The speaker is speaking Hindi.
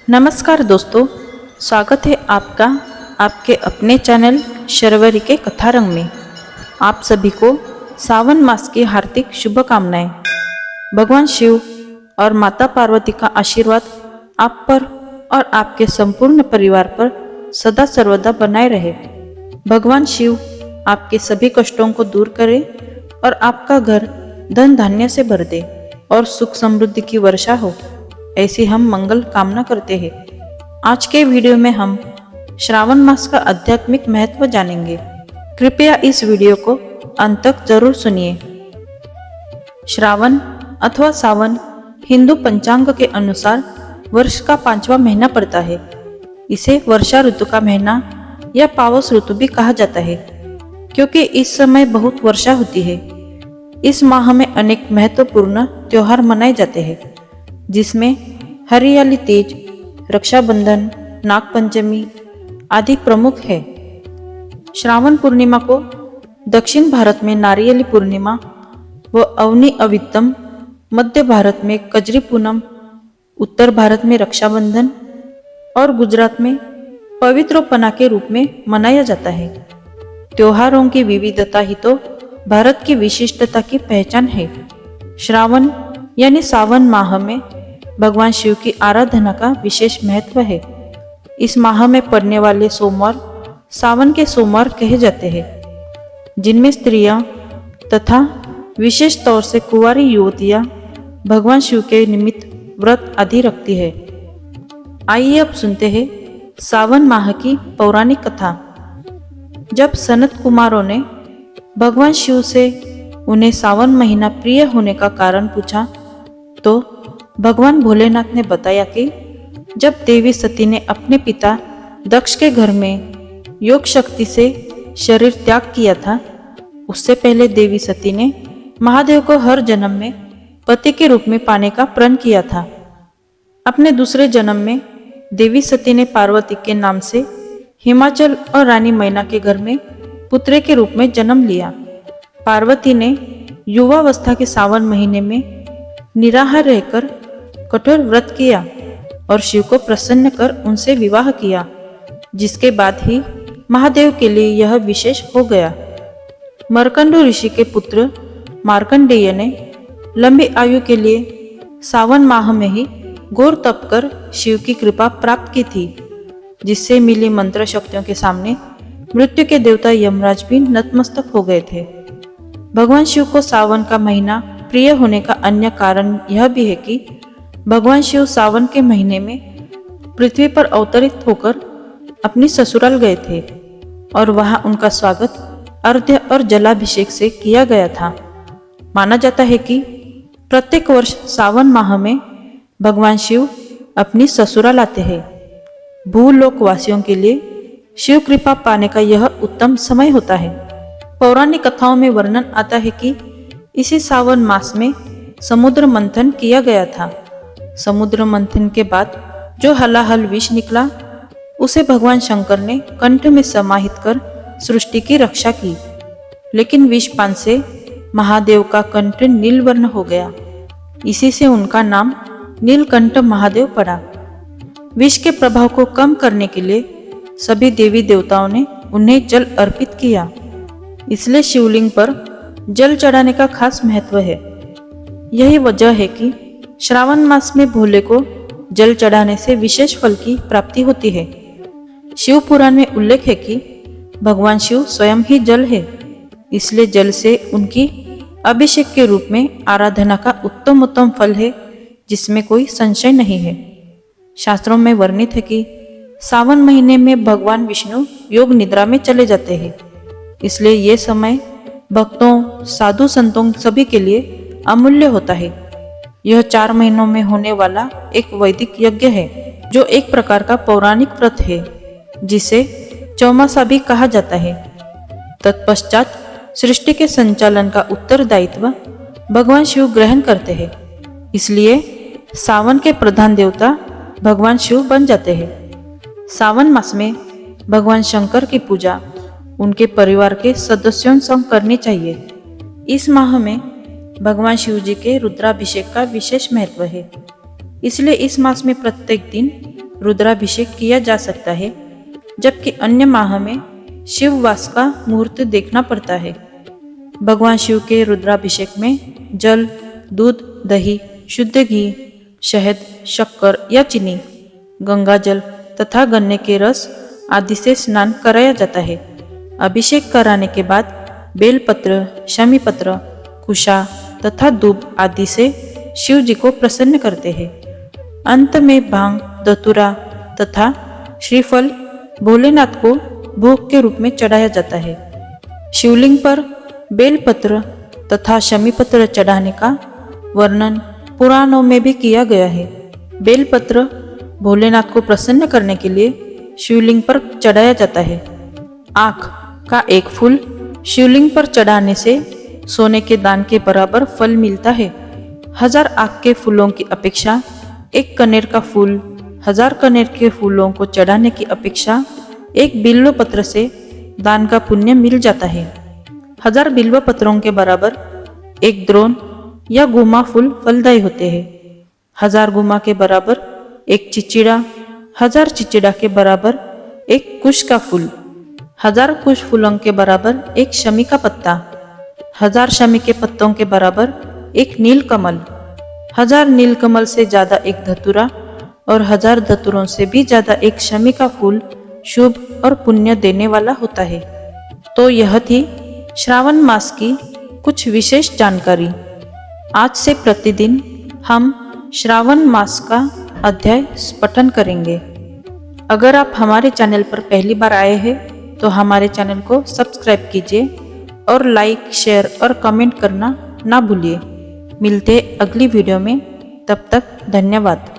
नमस्कार दोस्तों, स्वागत है आपका आपके अपने चैनल शर्वरी के कथारंग में। आप सभी को सावन मास की हार्दिक शुभकामनाएं। भगवान शिव और माता पार्वती का आशीर्वाद आप पर और आपके संपूर्ण परिवार पर सदा सर्वदा बनाए रहे। भगवान शिव आपके सभी कष्टों को दूर करे और आपका घर धन धान्य से भर दे और सुख समृद्धि की वर्षा हो, ऐसी हम मंगल कामना करते हैं। आज के वीडियो में हम श्रावण मास का आध्यात्मिक महत्व जानेंगे। कृपया इस वीडियो को अंत तक जरूर सुनिए। श्रावण अथवा सावन हिंदू पंचांग के अनुसार वर्ष का 5वां महीना पड़ता है। इसे वर्षा ऋतु का महीना या पावस ऋतु भी कहा जाता है, क्योंकि इस समय बहुत वर्षा होती है। इस माह में अनेक महत्वपूर्ण त्योहार मनाए जाते हैं, जिसमें हरियाली तीज, रक्षाबंधन, नागपंचमी आदि प्रमुख है। श्रावण पूर्णिमा को दक्षिण भारत में नारियली पूर्णिमा व अवनी अवितम, मध्य भारत में कजरी पूनम, उत्तर भारत में रक्षाबंधन और गुजरात में पवित्रोपना के रूप में मनाया जाता है। त्योहारों की विविधता ही तो भारत की विशिष्टता की पहचान है। श्रावण यानी सावन माह में भगवान शिव की आराधना का विशेष महत्व है। इस माह में पड़ने वाले सोमवार सावन के सोमवार कहे जाते हैं, जिनमें स्त्रियां तथा विशेष तौर से कुंवारी युवतियां भगवान शिव के निमित्त व्रत आदि रखती है। आइए अब सुनते हैं सावन माह की पौराणिक कथा। जब सनत कुमारों ने भगवान शिव से उन्हें सावन महीना प्रिय होने का कारण पूछा, तो भगवान भोलेनाथ ने बताया कि जब देवी सती ने अपने पिता दक्ष के घर में योग शक्ति से शरीर त्याग किया था, उससे पहले देवी सती ने महादेव को हर जन्म में पति के रूप में पाने का प्रण किया था। अपने दूसरे जन्म में देवी सती ने पार्वती के नाम से हिमाचल और रानी मैना के घर में पुत्र के रूप में जन्म लिया। पार्वती ने युवावस्था के सावन महीने में निराहार रहकर कठोर व्रत किया और शिव को प्रसन्न कर उनसे विवाह किया, जिसके बाद ही महादेव के लिए यह विशेष हो गया। मर्कंड ऋषि के पुत्र मार्कंडेय ने लंबी आयु के लिए सावन माह में ही घोर तप कर शिव की कृपा प्राप्त की थी, जिससे मिली मंत्र शक्तियों के सामने मृत्यु के देवता यमराज भी नतमस्तक हो गए थे। भगवान शिव को सावन का महीना प्रिय होने का अन्य कारण यह भी है कि भगवान शिव सावन के महीने में पृथ्वी पर अवतरित होकर अपनी ससुराल गए थे और वहां उनका स्वागत अर्घ्य और जलाभिषेक से किया गया था। माना जाता है कि प्रत्येक वर्ष सावन माह में भगवान शिव अपनी ससुराल आते हैं। भूलोकवासियों के लिए शिव कृपा पाने का यह उत्तम समय होता है। पौराणिक कथाओं में वर्णन आता है कि इसी सावन मास में समुद्र मंथन किया गया था। समुद्र मंथन के बाद जो हलाहल विष निकला, उसे भगवान शंकर ने कंठ में समाहित कर सृष्टि की रक्षा की, लेकिन विषपान से महादेव का कंठ नीलवर्ण हो गया। इसी से उनका नाम नीलकंठ महादेव पड़ा। विष के प्रभाव को कम करने के लिए सभी देवी देवताओं ने उन्हें जल अर्पित किया, इसलिए शिवलिंग पर जल चढ़ाने का खास महत्व है। यही वजह है कि श्रावण मास में भोले को जल चढ़ाने से विशेष फल की प्राप्ति होती है। शिव पुराण में उल्लेख है कि भगवान शिव स्वयं ही जल है, इसलिए जल से उनकी अभिषेक के रूप में आराधना का उत्तम फल है, जिसमें कोई संशय नहीं है। शास्त्रों में वर्णित है कि सावन महीने में भगवान विष्णु योग निद्रा में चले जाते हैं, इसलिए ये समय भक्तों, साधु संतों सभी के लिए अमूल्य होता है। यह 4 महीनों में होने वाला एक वैदिक यज्ञ है, जो एक प्रकार का पौराणिक व्रत है, जिसे चौमासा भी कहा जाता है। तत्पश्चात सृष्टि के संचालन का उत्तरदायित्व भगवान शिव ग्रहण करते हैं, इसलिए सावन के प्रधान देवता भगवान शिव बन जाते हैं। सावन मास में भगवान शंकर की पूजा उनके परिवार के सदस्यों संग करनी चाहिए। इस माह में भगवान शिव जी के रुद्राभिषेक का विशेष महत्व है, इसलिए इस मास में प्रत्येक दिन रुद्राभिषेक किया जा सकता है, जबकि अन्य माह में शिववास का मुहूर्त देखना पड़ता है। भगवान शिव के रुद्राभिषेक में जल, दूध, दही, शुद्ध घी, शहद, शक्कर या चीनी, गंगा जल तथा गन्ने के रस आदि से स्नान कराया जाता है। अभिषेक कराने के बाद बेलपत्र, शमीपत्र, कुशा तथा दूब आदि से शिव जी को प्रसन्न करते हैं। अंत में भांग, धतूरा तथा श्रीफल भोलेनाथ को भोग के रूप में चढ़ाया जाता है। शिवलिंग पर बेलपत्र तथा शमीपत्र चढ़ाने का वर्णन पुराणों में भी किया गया है। बेलपत्र भोलेनाथ को प्रसन्न करने के लिए शिवलिंग पर चढ़ाया जाता है। आँख का एक फूल शिवलिंग पर चढ़ाने से सोने के दान के बराबर फल मिलता है। 1000 आँख के फूलों की अपेक्षा एक कनेर का फूल 1000 कनेर के फूलों को चढ़ाने की अपेक्षा एक बिल्व पत्र से दान का पुण्य मिल जाता है। 1000 बिल्व पत्रों के बराबर एक द्रोण या गुमा फूल फलदायी होते हैं। 1000 गुमा के बराबर एक चिचिड़ा, 1000 चिचिड़ा के बराबर एक कुश का फूल, 1000 कुश फूलों के बराबर एक शमी का पत्ता, 1000 शमी के पत्तों के बराबर एक नील कमल, 1000 नील कमल से ज्यादा एक धतूरा और 1000 धतूरों से भी ज्यादा एक शमी का फूल शुभ और पुण्य देने वाला होता है। तो यह थी श्रावण मास की कुछ विशेष जानकारी। आज से प्रतिदिन हम श्रावण मास का अध्याय पठन करेंगे। अगर आप हमारे चैनल पर पहली बार आए हैं तो हमारे चैनल को सब्सक्राइब कीजिए और लाइक, शेयर और कमेंट करना ना भूलिए। मिलते हैं अगली वीडियो में, तब तक धन्यवाद।